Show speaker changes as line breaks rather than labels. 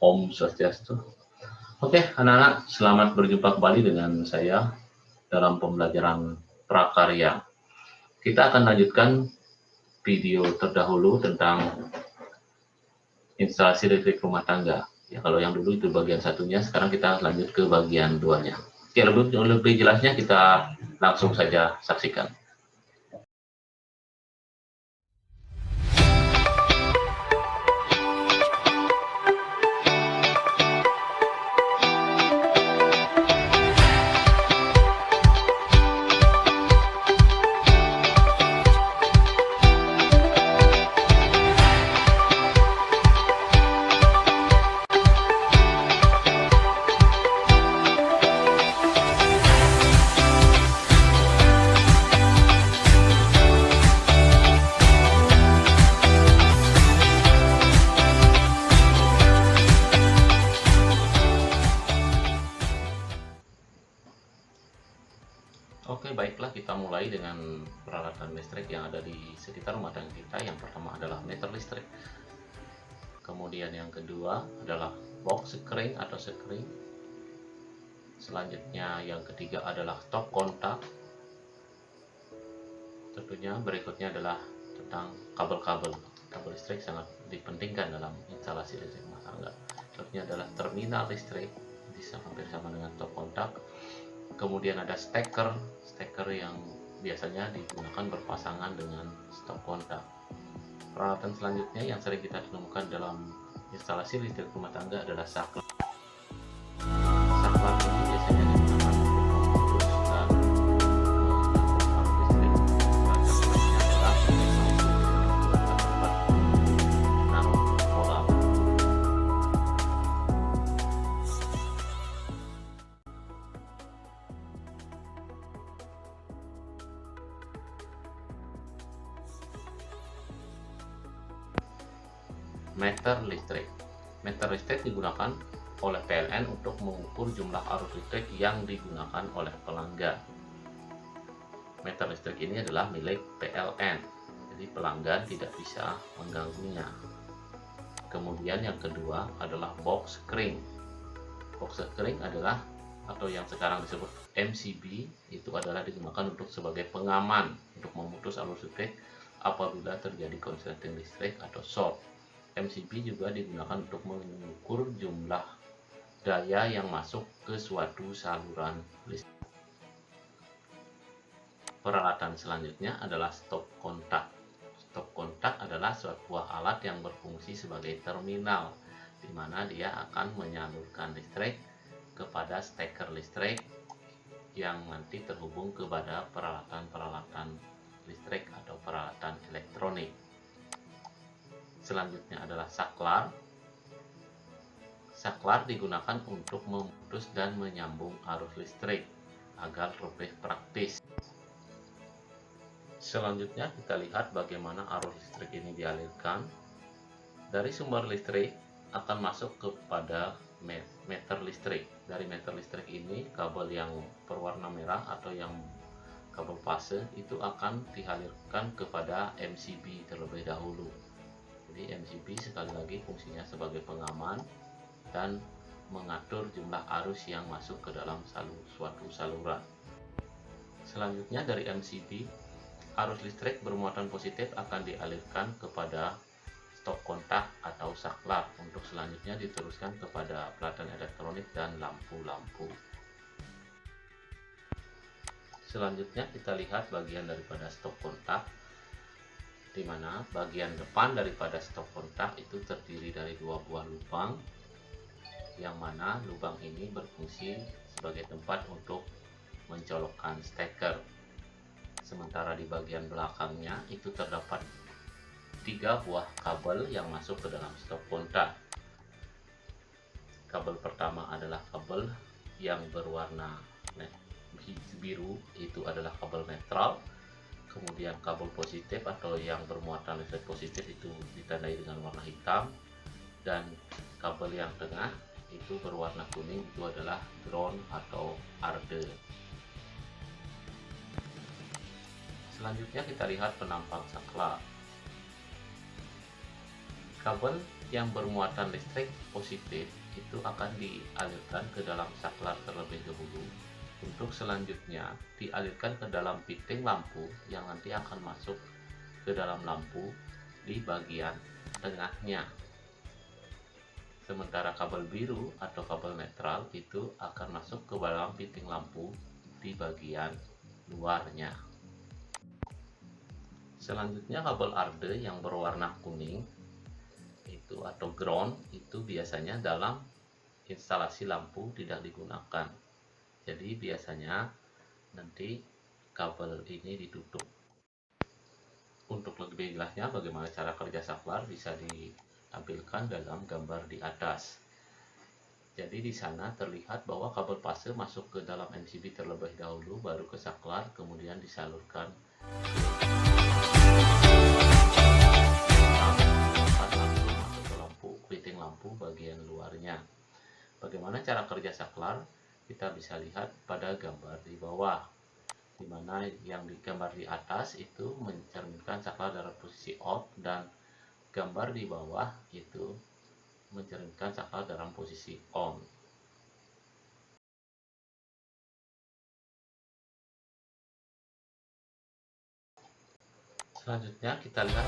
Om Swastiastu. Oke, anak-anak, selamat berjumpa kembali dengan saya dalam pembelajaran prakarya. Kita akan lanjutkan video terdahulu tentang instalasi listrik rumah tangga. Ya, kalau yang dulu itu bagian satunya, sekarang kita lanjut ke bagian duanya. Oke, lebih jelasnya kita langsung saja saksikan. Oke, baiklah, kita mulai dengan peralatan listrik yang ada di sekitar rumah tangga kita. Yang pertama adalah meter listrik. Kemudian yang kedua adalah box sekring atau sekring. Selanjutnya yang ketiga adalah stop kontak. Tentunya berikutnya adalah tentang kabel-kabel. Kabel listrik sangat dipentingkan dalam instalasi listrik rumah tangga. Contohnya adalah terminal listrik, bisa hampir sama dengan stop kontak. Kemudian ada steker yang biasanya digunakan berpasangan dengan stop kontak. Peralatan selanjutnya yang sering kita temukan dalam instalasi listrik rumah tangga adalah saklar. Saklar ini biasanya digunakan untuk memutus dan arus listrik. Contohnya adalah tempat menaruh bola. Meter listrik. Meter listrik digunakan oleh PLN untuk mengukur jumlah arus listrik yang digunakan oleh pelanggan. Meter listrik ini adalah milik PLN, jadi pelanggan tidak bisa mengganggunya. Kemudian yang kedua adalah box sekring. Box sekring adalah, atau yang sekarang disebut MCB, itu adalah digunakan untuk sebagai pengaman untuk memutus arus listrik apabila terjadi konsleting listrik atau short. MCB juga digunakan untuk mengukur jumlah daya yang masuk ke suatu saluran listrik. Peralatan selanjutnya adalah stop kontak. Stop kontak adalah sebuah alat yang berfungsi sebagai terminal, di mana dia akan menyalurkan listrik kepada steker listrik yang nanti terhubung kepada peralatan-peralatan listrik atau peralatan elektronik. Selanjutnya adalah saklar. Saklar digunakan untuk memutus dan menyambung arus listrik agar lebih praktis. Selanjutnya kita lihat bagaimana arus listrik ini dialirkan. Dari sumber listrik akan masuk kepada meter listrik. Dari meter listrik ini kabel yang berwarna merah atau yang kabel fase itu akan dialirkan kepada MCB terlebih dahulu. Jadi MCB sekali lagi fungsinya sebagai pengaman dan mengatur jumlah arus yang masuk ke dalam suatu saluran. Selanjutnya dari MCB, arus listrik bermuatan positif akan dialirkan kepada stop kontak atau saklar untuk selanjutnya diteruskan kepada peralatan elektronik dan lampu-lampu. Selanjutnya kita lihat bagian daripada stop kontak, di mana bagian depan daripada stop kontak itu terdiri dari dua buah lubang, yang mana lubang ini berfungsi sebagai tempat untuk mencolokkan steker. Sementara di bagian belakangnya itu terdapat 3 buah kabel yang masuk ke dalam stop kontak. Kabel pertama adalah kabel yang berwarna biru, itu adalah kabel netral. Kemudian kabel positif atau yang bermuatan listrik positif itu ditandai dengan warna hitam, dan kabel yang tengah itu berwarna kuning, itu adalah ground atau arde. Selanjutnya kita lihat penampang saklar. Kabel yang bermuatan listrik positif itu akan dialirkan ke dalam saklar terlebih dahulu, untuk selanjutnya dialirkan ke dalam fitting lampu yang nanti akan masuk ke dalam lampu di bagian tengahnya. Sementara kabel biru atau kabel netral itu akan masuk ke dalam fitting lampu di bagian luarnya. Selanjutnya kabel arde yang berwarna kuning itu atau ground itu biasanya dalam instalasi lampu tidak digunakan. Jadi biasanya nanti kabel ini ditutup. Untuk lebih jelasnya bagaimana cara kerja saklar bisa ditampilkan dalam gambar di atas. Jadi di sana terlihat bahwa kabel fase masuk ke dalam MCB terlebih dahulu, baru ke saklar, kemudian disalurkan masuk ke lampu fitting lampu bagian luarnya. Bagaimana cara kerja saklar? Kita bisa lihat pada gambar di bawah, di mana yang digambar di atas itu mencerminkan saklar dalam posisi off, dan gambar di bawah itu mencerminkan saklar dalam posisi on. Selanjutnya kita lihat